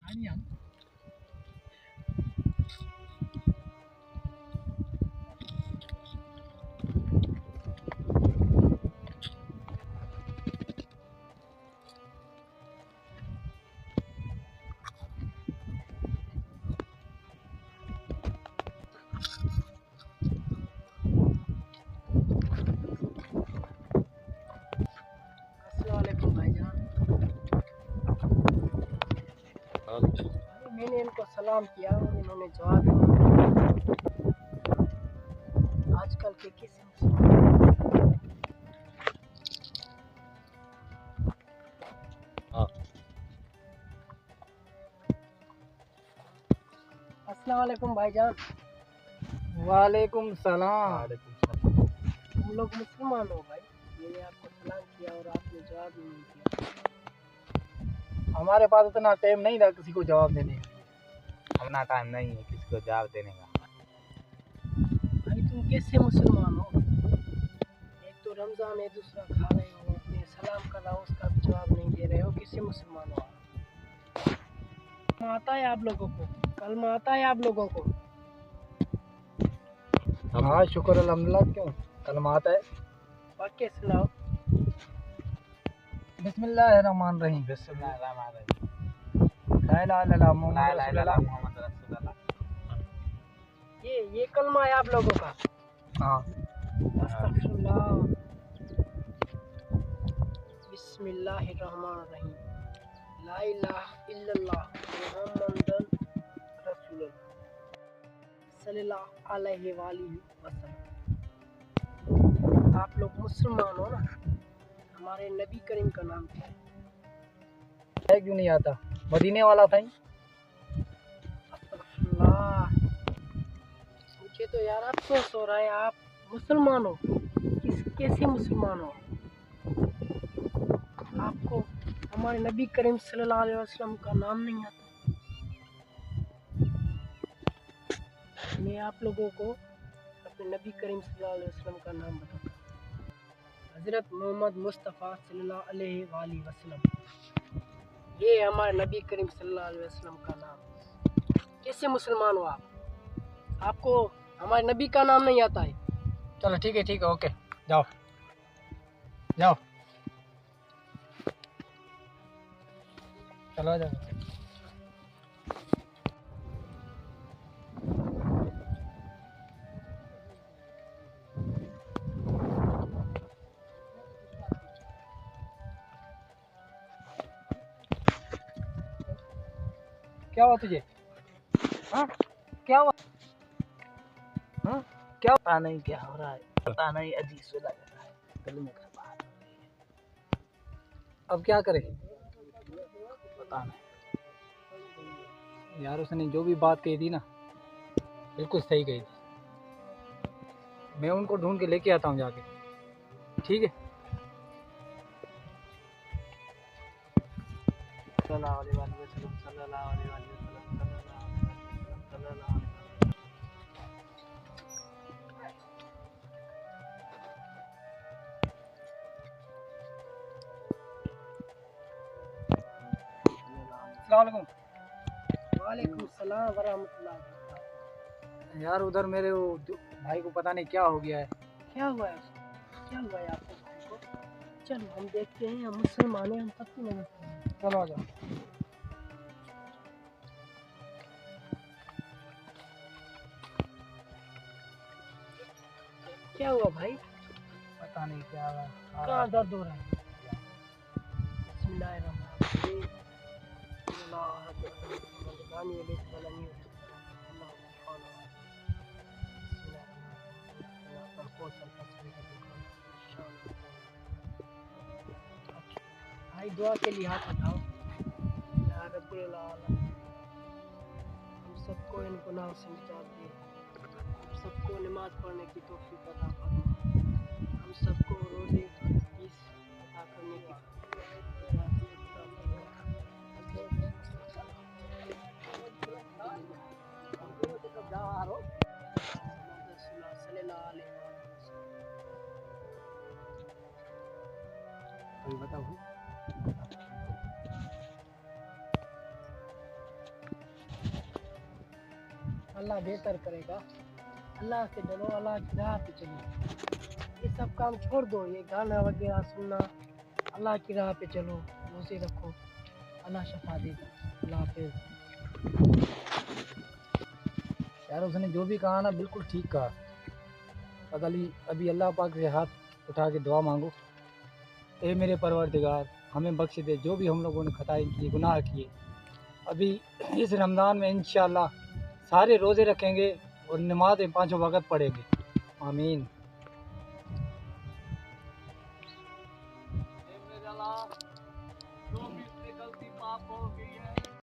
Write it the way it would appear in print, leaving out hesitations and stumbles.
Anyan. अस्सलाम वालेकुम भाईजान। मैंने इनको सलाम किया और इन्होंने जवाब दिया। आजकल के किस्म अस्सलाम वालेकुम भाईजान। वालेकुम सलाम। हम लोग मुसलमान हो भाई। मैंने आपको सलाम किया और आपने जवाब ही नहीं दिया। हमारे पास इतना टाइम नहीं था किसी को जवाब देने का। अपना टाइम नहीं है किसी को जवाब देने का। भाई तुम कैसे मुसलमान हो? एक तो रमज़ान है, दूसरा खा रहे हो, अपने सलाम का लाओ उसका भी जवाब नहीं दे रहे हो। कैसे मुसलमान हो आप? कलमा आता है आप लोगों को? कलमा आता है आप लोगों को? हाँ शुक्र अल्हम्दुलिल्लाह। क्यों कलमा आता है। वाक्य सुनाओ। बिस्मिल्लाहिर्रहमानिर्रहीम। बिस्मिल्लाहिर्रहमानिर्रहीम। ला इलाहा इल्लल्लाह ला मुहम्मद इलाहा रसूलुल्लाह। इल्लल्लाह मुहम्मद रसूलुल्लाह। ये कलमा है आप लोगों का? हाँ अस्तगफिरुल्लाह। बिस्मिल्लाहिर्रहमानिर्रहीम। ला इलाहा इल्लल्लाह मुहम्मदन रसूलुल्लाह सल्लल्लाहु अलैहि वसल्लम। आप लोग मुसलमान हो ना? हमारे नबी करीम का नाम क्या है? क्यों नहीं आता? मदीने वाला था ही। अस्तगफिरुल्लाह। मुझे तो यार अफसोस हो रहा है, आप मुसलमान हो, कैसे मुसलमान हो? आपको हमारे नबी करीम सल्लल्लाहु अलैहि वसल्लम का नाम नहीं आता? मैं आप लोगों को अपने नबी करीम सल्लल्लाहु अलैहि वसल्लम का नाम बताता हूँ। हज़रत मोहम्मद मुस्तफ़ा सल्लल्लाहु अलैहि वसल्लम, ये हमारे नबी करीम सल्लल्लाहु अलैहि वसल्लम का नाम। कैसे मुसलमान हो आप? आपको हमारे नबी का नाम नहीं आता है? चलो ठीक है ओके। जाओ जाओ चलो जाओ। क्या हुआ तुझे? हाँ क्या हुआ? हाँ क्या पता नहीं क्या हो रहा है, पता नहीं अजीब सा लग रहा है, दिल में घबराहट हो रही है। अब क्या करें? पता नहीं। यार उसने जो भी बात कही थी ना बिल्कुल सही कही थी। मैं उनको ढूंढ के लेके आता हूँ जाके। ठीक है। सल्लल्लाहु अलैहि वसल्लम, सल्लल्लाहु अलैहि वसल्लम, सल्लल्लाहु अलैहि वसल्लम, सल्लल्लाहु अलैहि अस्सलाम वालेकुम। वालेकुम सलाम व रहमतुल्लाहि। यार उधर मेरे वो भाई को पता नहीं क्या हो गया है। क्या हुआ है उसको? क्या हुआ है आपके भाई को? चलो हम देखते हैं, हम मुसलमान हैं, हम सबकी मदद करेंगे। चलो आ जाओ। क्या हुआ भाई? पता नहीं क्या हुआ। कहाँ दर्द हो रहा है? बिस्मिल्लाहिर्रहमानिर्रहीम। भाई दुआ के लिए हाथ उठाओ। या रब्बुल आलमीन, हम सबको इन गुनाहों से निजात दे, हम सबको नमाज पढ़ने की तौफीक अता फरमा, हम सबको रोज़े की अता करने की अभी बताओ। अल्लाह बेहतर करेगा। अल्लाह से डरो, अल्लाह की राह पे चलो। ये सब काम छोड़ दो, ये गाना वगैरह सुनना। अल्लाह की राह पे चलो, रोज़े रखो, अल्लाह शफा देगा। अल्लाह हाफिज़। यार उसने जो भी कहा ना बिल्कुल ठीक कहा। बस अभी अल्लाह पाक से हाथ उठा के दुआ मांगो, ए मेरे परवरदिगार हमें बख्श दे जो भी हम लोगों ने खताएं की, गुनाह किए। अभी इस रमज़ान में इंशाअल्लाह सारे रोज़े रखेंगे और नमाज़ें 5 वक़्त पढ़ेंगे। आमीन।